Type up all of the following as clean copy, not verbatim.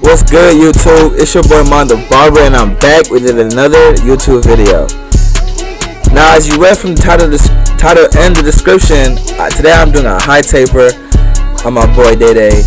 What's good, YouTube? It's your boy the Barber, and I'm back with another YouTube video. Now, as you read from the title and the description, today I'm doing a high taper on my boy Day Day.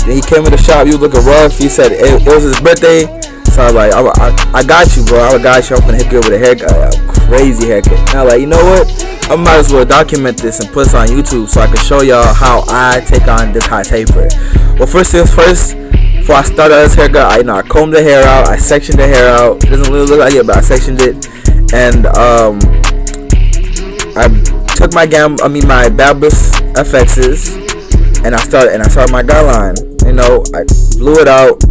He came in the shop. He was looking rough. He said it was his birthday, so I was like, I got you, bro. I got you. I'm gonna hit you with a haircut, a crazy haircut. Now, like, you know what? I might as well document this and put this on YouTube so I can show y'all how I take on this high taper. Well, first things first, before I started this haircut, I combed the hair out, I sectioned the hair out. It doesn't really look like it, but I sectioned it, and I took my Babus FXs, and I started my guideline. I blew it out.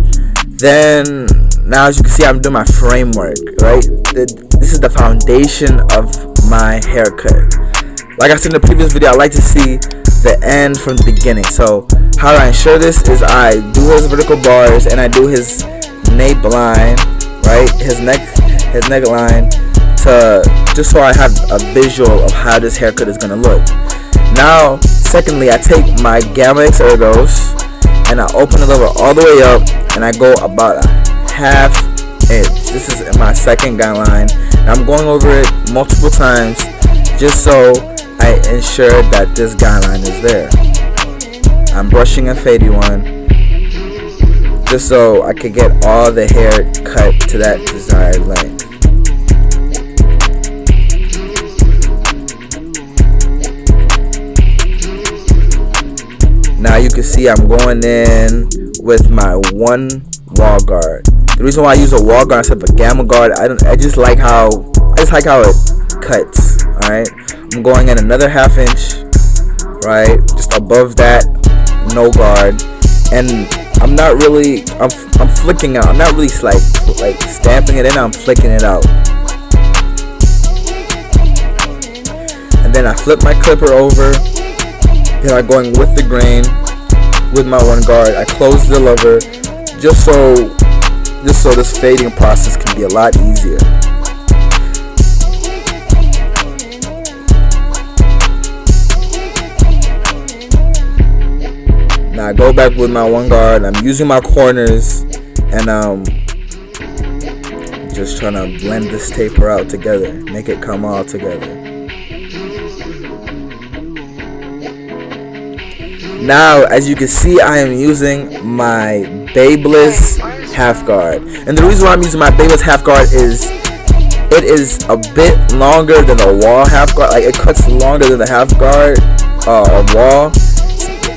Then now, as you can see, I'm doing my framework. Right, this is the foundation of my haircut. Like I said in the previous video, I like to see the end from the beginning. So how I ensure this is I do his vertical bars and I do his nape line, right, his neckline, just so I have a visual of how this haircut is gonna look. Now, secondly, I take my Gamma X Ergos and I open the lever all the way up and I go about a half inch. This is my second guideline, and I'm going over it multiple times just so I ensure that this guideline is there. I'm brushing a fadey one just so I can get all the hair cut to that desired length. Now you can see I'm going in with my one wall guard. The reason why I use a wall guard instead of a gamma guard, I just like how it cuts. All right, I'm going in another half inch, right, just above that, no guard, and I'm flicking out. I'm not really like stamping it in. I'm flicking it out, and then I flip my clipper over. Then I'm going with the grain with my one guard. I close the lever just so this fading process can be a lot easier. Now I go back with my one guard. I'm using my corners and just trying to blend this taper out together, make it come all together. Now, as you can see, I am using my Babeless half guard, and the reason why I'm using my Babeless half guard is it is a bit longer than the wall half guard. Like, it cuts longer than the half guard wall.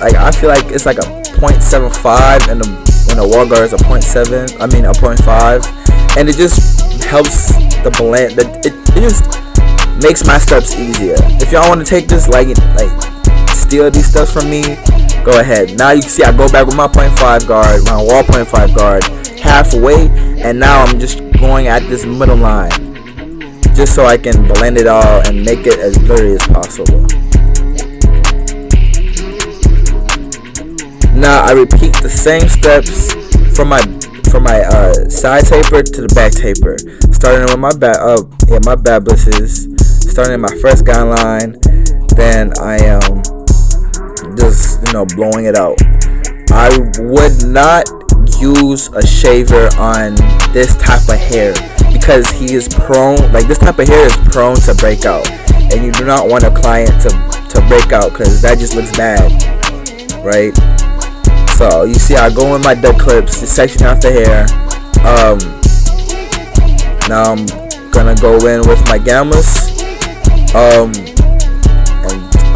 Like, I feel like it's like a 0.75, and the wall guard is a 0.7. I mean a 0.5, and it just helps the blend. It just makes my steps easier. If y'all want to take this steal these steps from me, go ahead. Now you can see I go back with my 0.5 guard, my wall 0.5 guard, halfway, and now I'm just going at this middle line just so I can blend it all and make it as blurry as possible. Now I repeat the same steps from my side taper to the back taper, starting with my Bablisses, starting in my first guideline. Then I am just blowing it out. I would not use a shaver on this type of hair because he is prone, this type of hair is prone to break out, and you do not want a client to break out because that just looks bad, right? So you see I go in my duck clips to section out the hair. Now I'm gonna go in with my gammas and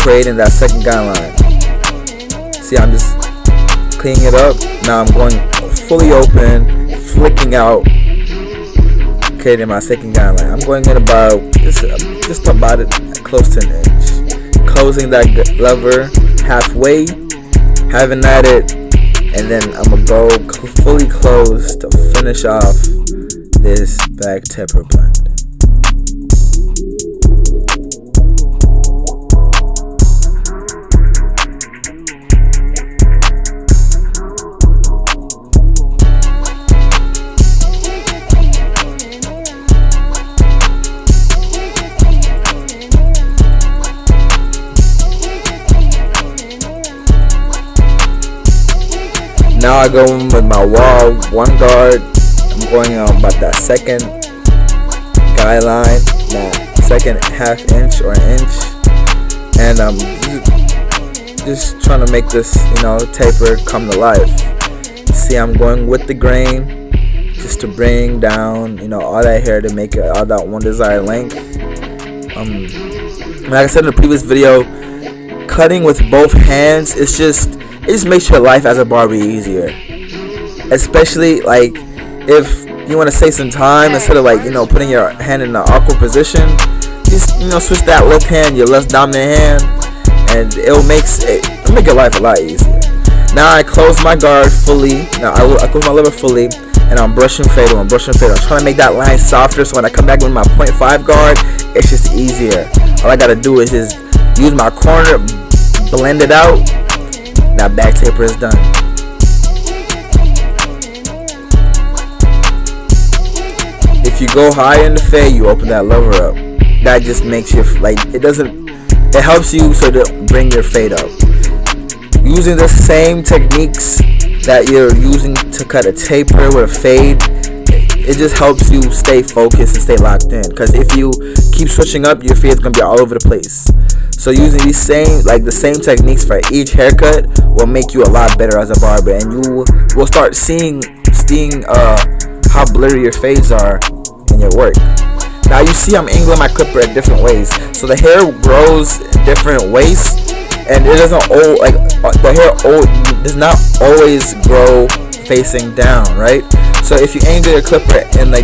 creating that second guideline. See, I'm just cleaning it up. Now I'm going fully open, flicking out, creating my second guideline. I'm going in about just about it, close to an inch, closing that lever halfway, having at it, and then I'm gonna go fully close to finish off this back taper blend. Now I go in with my wall one guard. I'm going about that second guideline, that second half inch or an inch, and I'm just trying to make this, taper come to life. See, I'm going with the grain just to bring down, all that hair to make it all that one desired length. Like I said in the previous video, cutting with both hands, it just makes your life as a barber easier. Especially like if you want to save some time, instead of putting your hand in an awkward position, just switch that left hand, your less dominant hand, and it'll make your life a lot easier. Now I close my guard fully. Now I close my lever fully, and I'm brushing fader. I'm trying to make that line softer, so when I come back with my 0.5 guard, it's just easier. All I gotta do is just use my corner, blend it out. That back taper is done. If you go high in the fade, you open that lever up. That just makes you it helps you so to bring your fade up. Using the same techniques that you're using to cut a taper with a fade, it just helps you stay focused and stay locked in. Because if you keep switching up, your fade is gonna be all over the place. So using the same techniques for each haircut will make you a lot better as a barber, and you will start seeing how blurry your fades are in your work. Now you see I'm angling my clipper at different ways, so the hair grows different ways, and it doesn't the hair does not always grow facing down, right? So if you angle your clipper in the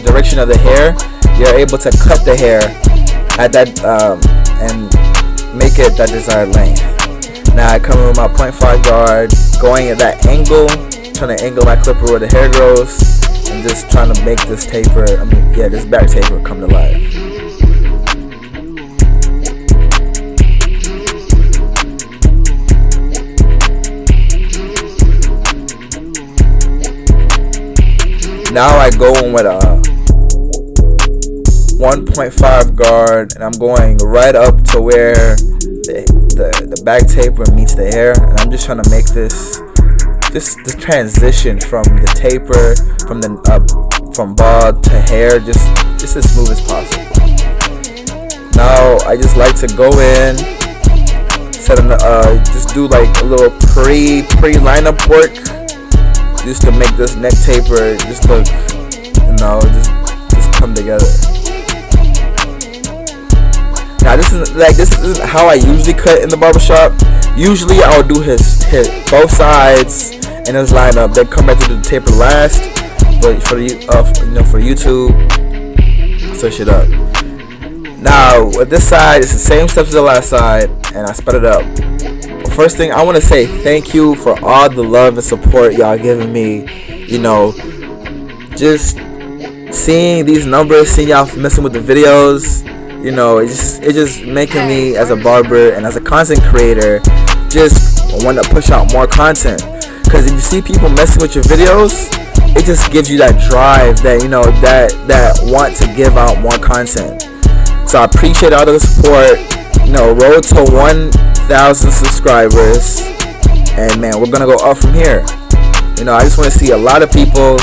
direction of the hair, you're able to cut the hair at that and make it that desired length. Now I come in with my 0.5 guard, going at that angle, trying to angle my clipper where the hair grows, and just trying to make this taper, this back taper come to life. Now I go in with a 1.5 guard, and I'm going right up to where the back taper meets the hair, and I'm just trying to make this the transition from the taper from bald to hair just as smooth as possible. Now I just like to go in, just do a little pre lineup work, just to make this neck taper just look, just come together. Now this isn't how I usually cut in the barbershop. Usually I'll do his both sides in his lineup, then come back to the taper last. But for YouTube, switch it up. Now with this side, it's the same steps as the last side, and I sped it up. But first thing, I want to say thank you for all the love and support y'all giving me. Just seeing these numbers, seeing y'all messing with the videos. It's just making me as a barber and as a content creator just want to push out more content. Because if you see people messing with your videos, it just gives you that drive that that want to give out more content. So I appreciate all the support. Road to 1,000 subscribers, and man, we're gonna go up from here. I just want to see a lot of people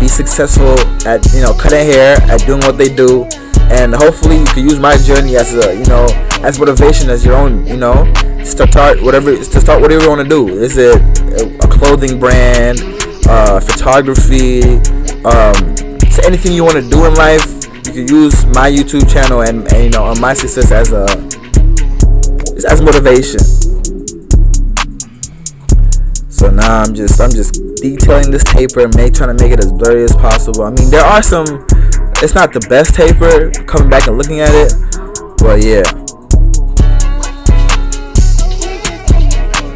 be successful at cutting hair, at doing what they do. And hopefully you can use my journey as as motivation, as your own, to start whatever you want to do. Is it a clothing brand, photography, so anything you want to do in life? You can use my YouTube channel and my success as motivation. So now I'm just detailing this taper, trying to make it as blurry as possible. There are some. It's not the best taper, coming back and looking at it, but yeah.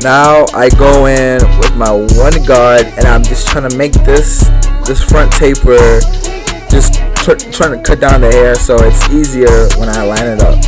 Now I go in with my one guard, and I'm just trying to make this front taper, just trying to cut down the hair so it's easier when I line it up.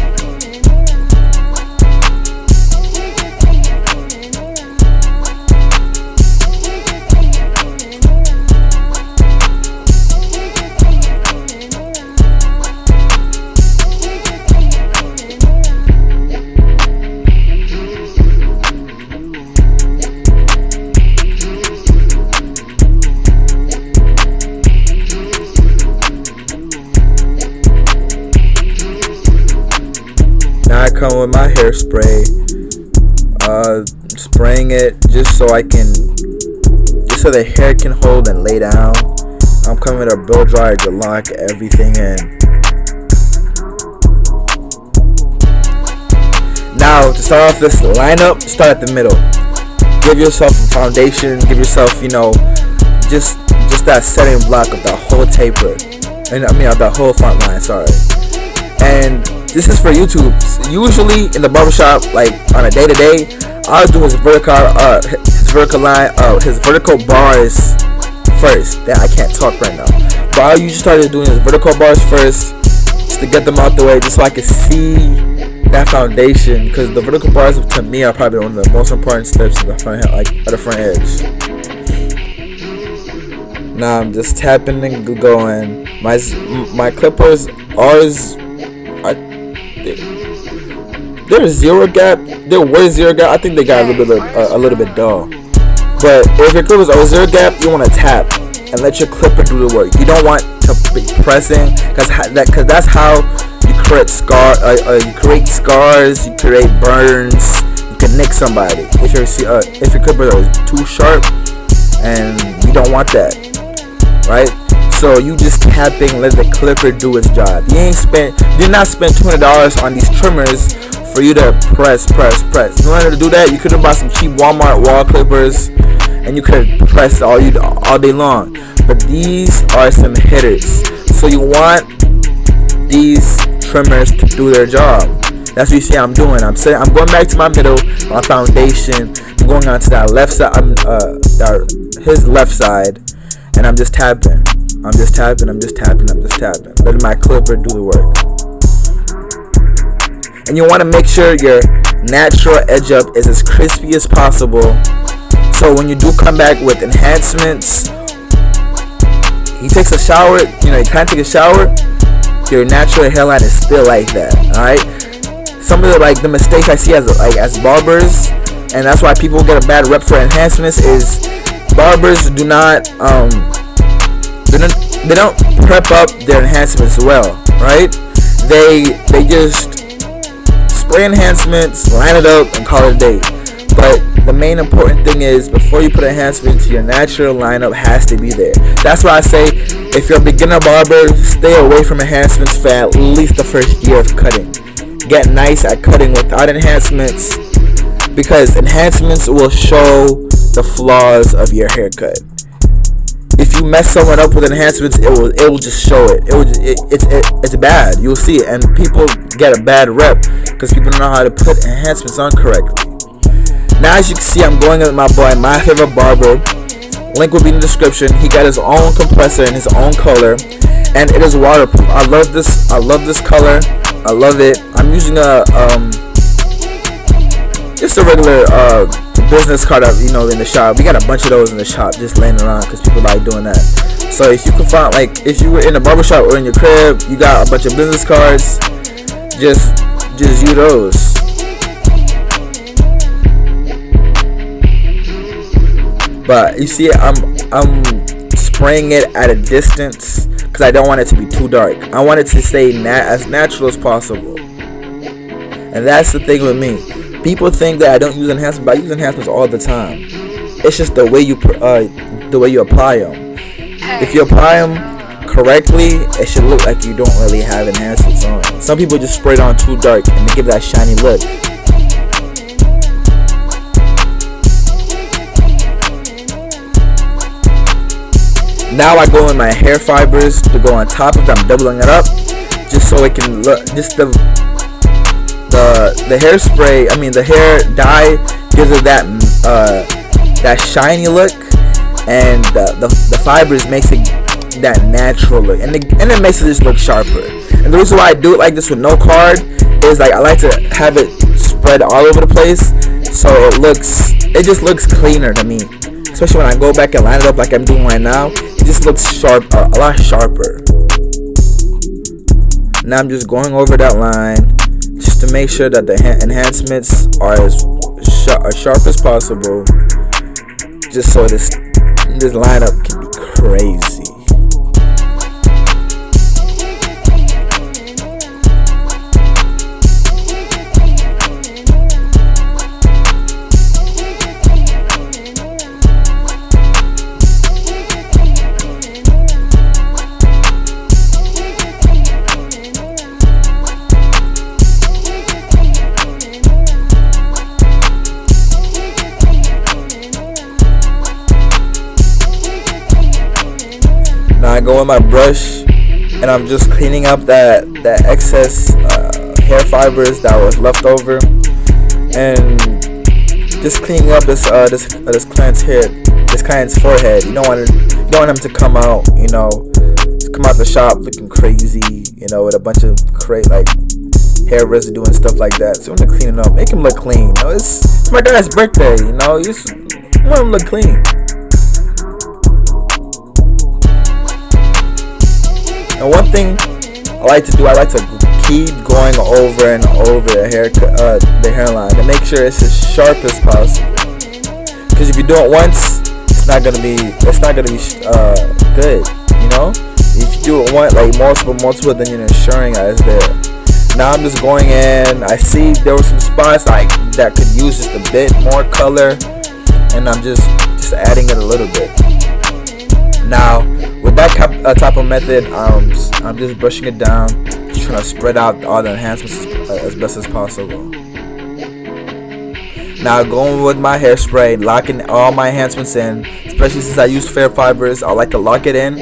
come with my hairspray, spraying it just so the hair can hold and lay down. I'm coming with a blow dryer to lock everything in. Now, to start off this lineup, start at the middle. Give yourself a foundation. Give yourself, just that setting block of the whole taper, and of the whole front line. Sorry. And this is for YouTube. Usually in the barbershop, like on a day-to-day, I'll do his vertical line, his vertical bars first. That I can't talk right now, but I usually started doing his vertical bars first, just to get them out the way, just so I can see that foundation, because the vertical bars to me are probably one of the most important steps in the front, at the front edge. Now I'm just tapping and going. My clippers they're zero gap. They were zero gap. I think they got a little bit dull. But if your clippers are zero gap, you want to tap and let your clipper do the work. You don't want to be pressing, because that's how you create scars, you create burns, you can nick somebody if your clippers are too sharp, and you don't want that, right? So you just tapping, let the clipper do its job. You did not spend $200 on these trimmers for you to press. In order to do that, you could have bought some cheap Walmart wall clippers, and you could have pressed all day long. But these are some hitters, so you want these trimmers to do their job. That's what you see I'm doing. I'm going back to my middle, my foundation. I'm going on to that left side, his left side, and I'm just tapping. Letting my clipper do the work. And you want to make sure your natural edge up is as crispy as possible. So when you do come back with enhancements, he takes a shower, you kind of take a shower, your natural hairline is still like that. Alright? Some of the mistakes I see as barbers, and that's why people get a bad rep for enhancements, is barbers do not they don't prep up their enhancements well, right? They just spray enhancements, line it up, and call it a day. But the main important thing is, before you put enhancements, your natural lineup has to be there. That's why I say, if you're a beginner barber, stay away from enhancements for at least the first year of cutting. Get nice at cutting without enhancements, because enhancements will show the flaws of your haircut. If you mess someone up with enhancements, it will just show it. It's bad. You'll see it, and people get a bad rep because people don't know how to put enhancements on correctly. Now, as you can see, I'm going with my boy, my favorite barber. Link will be in the description. He got his own compressor in his own color, and it is waterproof. I love this color. I love it. I'm using just a regular business card in the shop. We got a bunch of those in the shop just laying around because people like doing that. So if you can find, if you were in a barbershop or in your crib, you got a bunch of business cards, just use those. But you see, I'm spraying it at a distance because I don't want it to be too dark. I want it to stay as natural as possible. And that's the thing with me. People think that I don't use enhancements, but I use enhancements all the time. It's just the way you apply them. If you apply them correctly, it should look like you don't really have enhancements on. Some people just spray it on too dark and they give that shiny look. Now I go in my hair fibers to go on top of them. I'm doubling it up just so it can look. Just the hairspray. The hair dye gives it that shiny look, and the fibers makes it that natural look, and it makes it just look sharper. And the reason why I do it like this with no card is I like to have it spread all over the place, so it just looks cleaner to me. Especially when I go back and line it up like I'm doing right now, it just looks sharp, a lot sharper. Now I'm just going over that line just to make sure that the enhancements are as sharp as possible, just so this lineup can be crazy. Now I go with my brush and I'm just cleaning up that excess hair fibers that was left over, and just cleaning up this client's hair, this client's forehead. You don't want him to come out, come out the shop looking crazy, with a bunch of hair residue and stuff like that. So I'm gonna clean it up, make him look clean. It's my guy's birthday, you just want him to look clean. And one thing I like to keep going over and over the hairline to make sure it's as sharp as possible. Because if you do it once, it's not gonna be good. If you do it once, multiple, then you're ensuring that it's there. Now I'm just going in. I see there were some spots that could use just a bit more color, and I'm just adding it a little bit. Now with that type of method, I'm just brushing it down, just trying to spread out all the enhancements as best as possible. Now going with my hairspray, locking all my enhancements in, especially since I use fair fibers, I like to lock it in.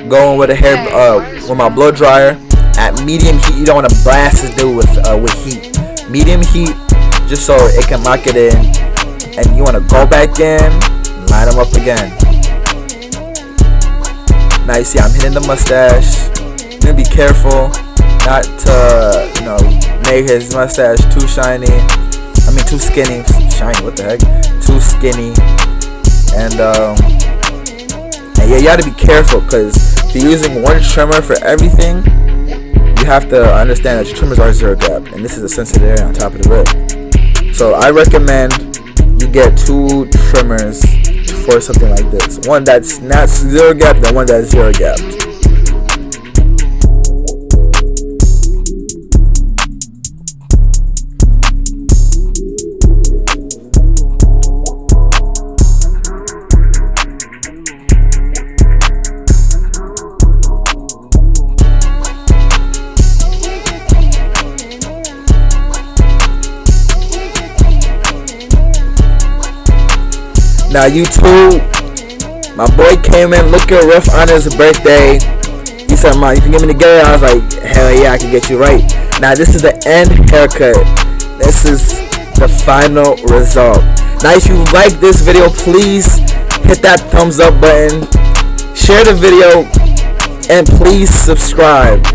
Going with with my blow dryer at medium heat. You don't want to blast this dude with heat. Medium heat, just so it can lock it in, and you want to go back in, line them up again. Now you see I'm hitting the mustache. I'm gonna be careful not to make his mustache too shiny. Too skinny. Shiny, what the heck? Too skinny. And yeah, you gotta be careful, because if you're using one trimmer for everything, you have to understand that your trimmers are zero gap, and this is a sensitive area on top of the rib. So I recommend you get 2 trimmers for something like this. One that's not zero gap, and one that's zero gap. Now YouTube, my boy came in looking rough on his birthday. He said, "Man, you can get me together." I was like, "Hell yeah, I can get you right." Now this is the end haircut. This is the final result. Now if you like this video, please hit that thumbs up button, share the video, and please subscribe.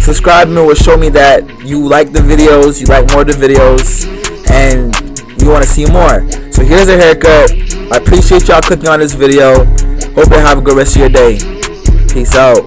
Subscribing will show me that you like the videos, you like more of the videos, and you want to see more. So here's a haircut. I appreciate y'all clicking on this video. Hope you have a good rest of your day. Peace out.